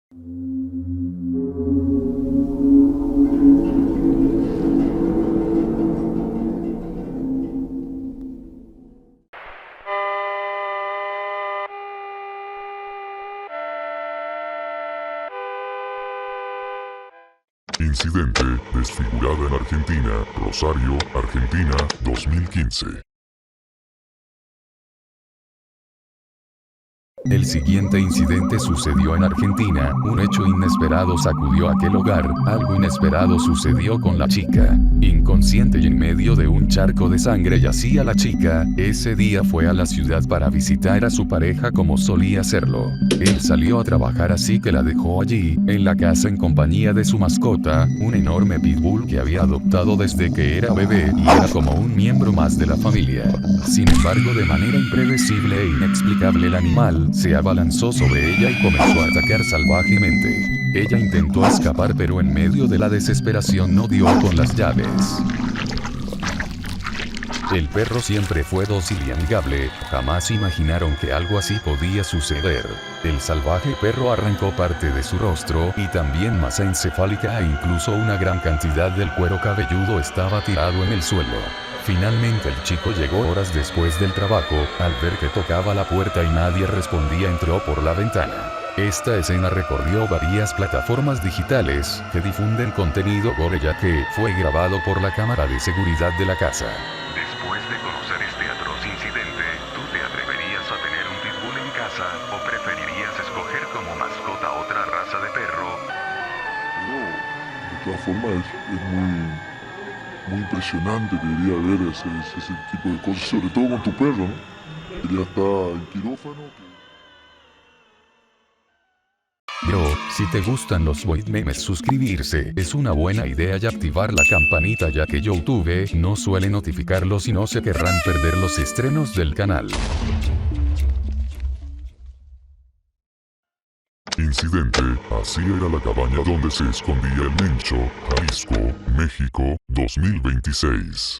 Incidente desfigurada en Argentina, Rosario, Argentina, 2015. El siguiente incidente sucedió en Argentina, un hecho inesperado sacudió aquel hogar, algo inesperado sucedió con la chica. Inconsciente y en medio de un charco de sangre yacía la chica, ese día fue a la ciudad para visitar a su pareja como solía hacerlo. Él salió a trabajar así que la dejó allí, en la casa en compañía de su mascota, un enorme pitbull que había adoptado desde que era bebé y era como un miembro más de la familia. Sin embargo, de manera impredecible e inexplicable el animal se abalanzó sobre ella y comenzó a atacar salvajemente. Ella intentó escapar pero en medio de la desesperación no dio con las llaves. El perro siempre fue dócil y amigable, jamás imaginaron que algo así podía suceder. El salvaje perro arrancó parte de su rostro y también masa encefálica e incluso una gran cantidad del cuero cabelludo estaba tirado en el suelo. Finalmente el chico llegó horas después del trabajo, al ver que tocaba la puerta y nadie respondía entró por la ventana. Esta escena recorrió varias plataformas digitales que difunden contenido gore ya que fue grabado por la cámara de seguridad de la casa. Después de conocer este atroz incidente, ¿tú te atreverías a tener un pitbull en casa o preferirías escoger como mascota otra raza de perro? No, de todas formas es muy impresionante, debería haber ese tipo de cosas, sobre todo con tu perro, ¿no? Que ya está en quirófano. Bro, si te gustan los void memes, suscribirse es una buena idea y activar la campanita ya que YouTube no suele notificarlos y no se querrán perder los estrenos del canal. Incidente, así era la cabaña donde se escondía el Mencho, Jalisco, México, 2026.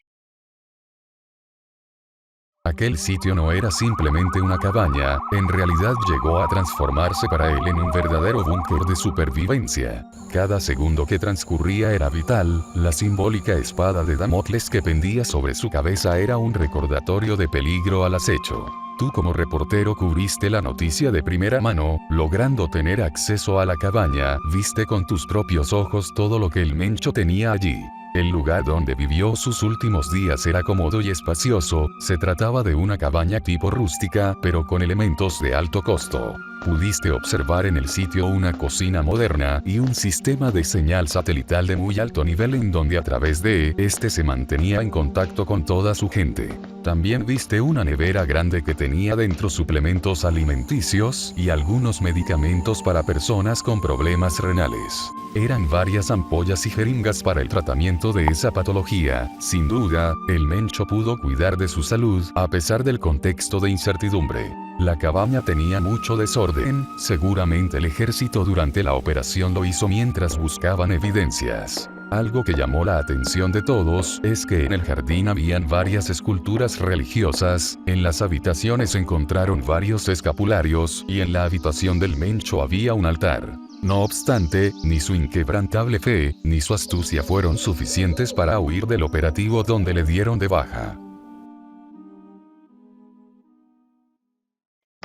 Aquel sitio no era simplemente una cabaña, en realidad llegó a transformarse para él en un verdadero búnker de supervivencia. Cada segundo que transcurría era vital, la simbólica espada de Damocles que pendía sobre su cabeza era un recordatorio de peligro al acecho. Tú como reportero cubriste la noticia de primera mano, logrando tener acceso a la cabaña, viste con tus propios ojos todo lo que el Mencho tenía allí. El lugar donde vivió sus últimos días era cómodo y espacioso, se trataba de una cabaña tipo rústica, pero con elementos de alto costo. Pudiste observar en el sitio una cocina moderna y un sistema de señal satelital de muy alto nivel en donde a través de este se mantenía en contacto con toda su gente. También viste una nevera grande que tenía dentro suplementos alimenticios y algunos medicamentos para personas con problemas renales. Eran varias ampollas y jeringas para el tratamiento de esa patología. Sin duda, el Mencho pudo cuidar de su salud a pesar del contexto de incertidumbre. La cabaña tenía mucho desorden, seguramente el ejército durante la operación lo hizo mientras buscaban evidencias. Algo que llamó la atención de todos es que en el jardín habían varias esculturas religiosas, en las habitaciones encontraron varios escapularios y en la habitación del Mencho había un altar. No obstante, ni su inquebrantable fe, ni su astucia fueron suficientes para huir del operativo donde le dieron de baja.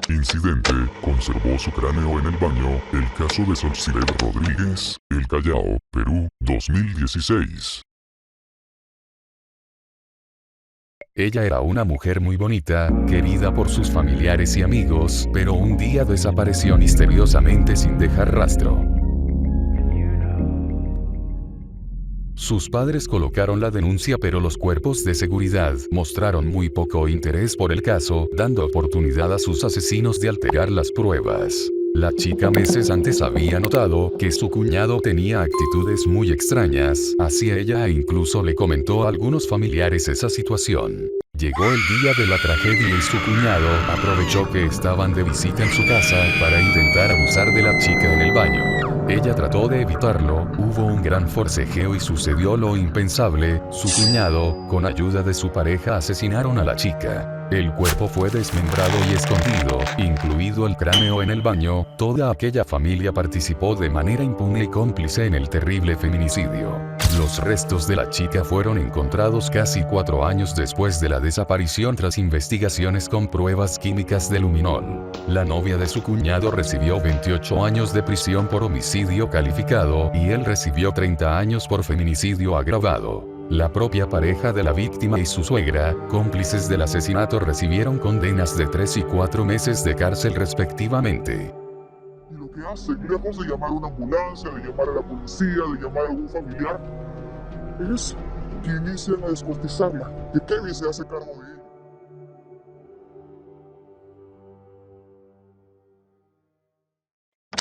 Incidente, conservó su cráneo en el baño, el caso de Solcibel Rodríguez, El Callao, Perú, 2016. Ella era una mujer muy bonita, querida por sus familiares y amigos, pero un día desapareció misteriosamente sin dejar rastro. Sus padres colocaron la denuncia pero los cuerpos de seguridad mostraron muy poco interés por el caso, dando oportunidad a sus asesinos de alterar las pruebas. La chica meses antes había notado que su cuñado tenía actitudes muy extrañas hacia ella e incluso le comentó a algunos familiares esa situación. Llegó el día de la tragedia y su cuñado aprovechó que estaban de visita en su casa para intentar abusar de la chica en el baño. Ella trató de evitarlo, hubo un gran forcejeo y sucedió lo impensable, su cuñado, con ayuda de su pareja asesinaron a la chica. El cuerpo fue desmembrado y escondido, incluido el cráneo en el baño. Toda aquella familia participó de manera impune y cómplice en el terrible feminicidio. Los restos de la chica fueron encontrados casi 4 años después de la desaparición tras investigaciones con pruebas químicas de luminol. La novia de su cuñado recibió 28 años de prisión por homicidio calificado y él recibió 30 años por feminicidio agravado. La propia pareja de la víctima y su suegra, cómplices del asesinato, recibieron condenas de 3 y 4 meses de cárcel respectivamente. Y lo que hacen, lejos de llamar a una ambulancia, de llamar a la policía, de llamar a algún familiar, es que inician a descuartizarla, que Kevin se hace cargo de ella.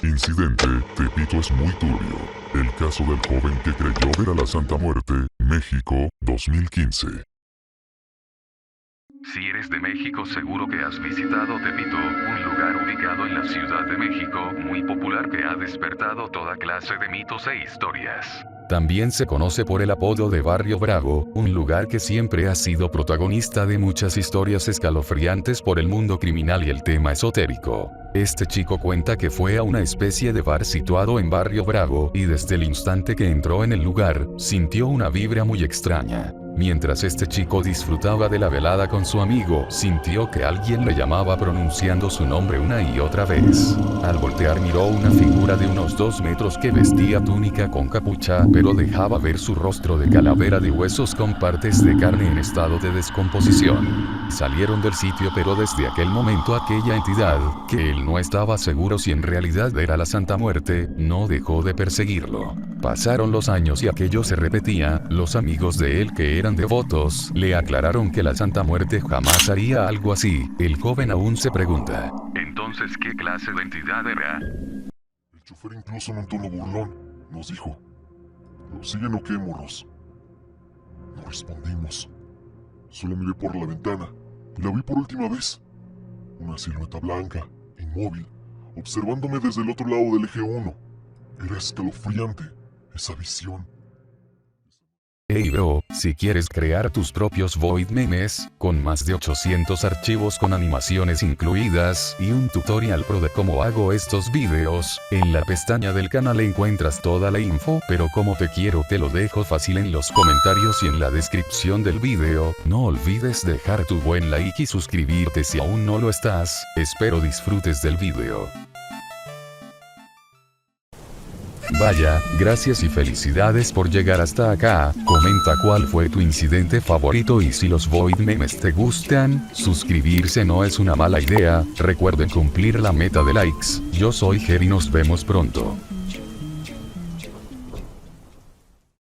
Incidente, Tepito es muy turbio. El caso del joven que creyó ver a la Santa Muerte, México, 2015. Si eres de México, seguro que has visitado Tepito, un lugar ubicado en la Ciudad de México, muy popular que ha despertado toda clase de mitos e historias. También se conoce por el apodo de Barrio Bravo, un lugar que siempre ha sido protagonista de muchas historias escalofriantes por el mundo criminal y el tema esotérico. Este chico cuenta que fue a una especie de bar situado en Barrio Bravo y desde el instante que entró en el lugar, sintió una vibra muy extraña. Mientras este chico disfrutaba de la velada con su amigo, sintió que alguien le llamaba pronunciando su nombre una y otra vez. Al voltear miró una figura de unos 2 metros que vestía túnica con capucha, pero dejaba ver su rostro de calavera de huesos con partes de carne en estado de descomposición. Salieron del sitio, pero desde aquel momento aquella entidad, que él no estaba seguro si en realidad era la Santa Muerte, no dejó de perseguirlo. Pasaron los años y aquello se repetía. Los amigos de él, que eran devotos, le aclararon que la Santa Muerte jamás haría algo así. El joven aún se pregunta: Entonces, ¿qué clase de entidad era? El chofer, incluso en un tono burlón, nos dijo: ¿Lo siguen o qué, morros? No respondimos. Solo miré por la ventana y la vi por última vez. Una silueta blanca, inmóvil, observándome desde el otro lado del eje 1. Era escalofriante esa visión. Hey bro, si quieres crear tus propios Void Memes, con más de 800 archivos con animaciones incluidas y un tutorial pro de cómo hago estos videos, en la pestaña del canal encuentras toda la info, pero como te quiero te lo dejo fácil en los comentarios y en la descripción del video. No olvides dejar tu buen like y suscribirte si aún no lo estás. Espero disfrutes del video. Vaya, gracias y felicidades por llegar hasta acá. Comenta cuál fue tu incidente favorito y si los Void Memes te gustan, suscribirse no es una mala idea. Recuerden cumplir la meta de likes. Yo soy Ger y nos vemos pronto.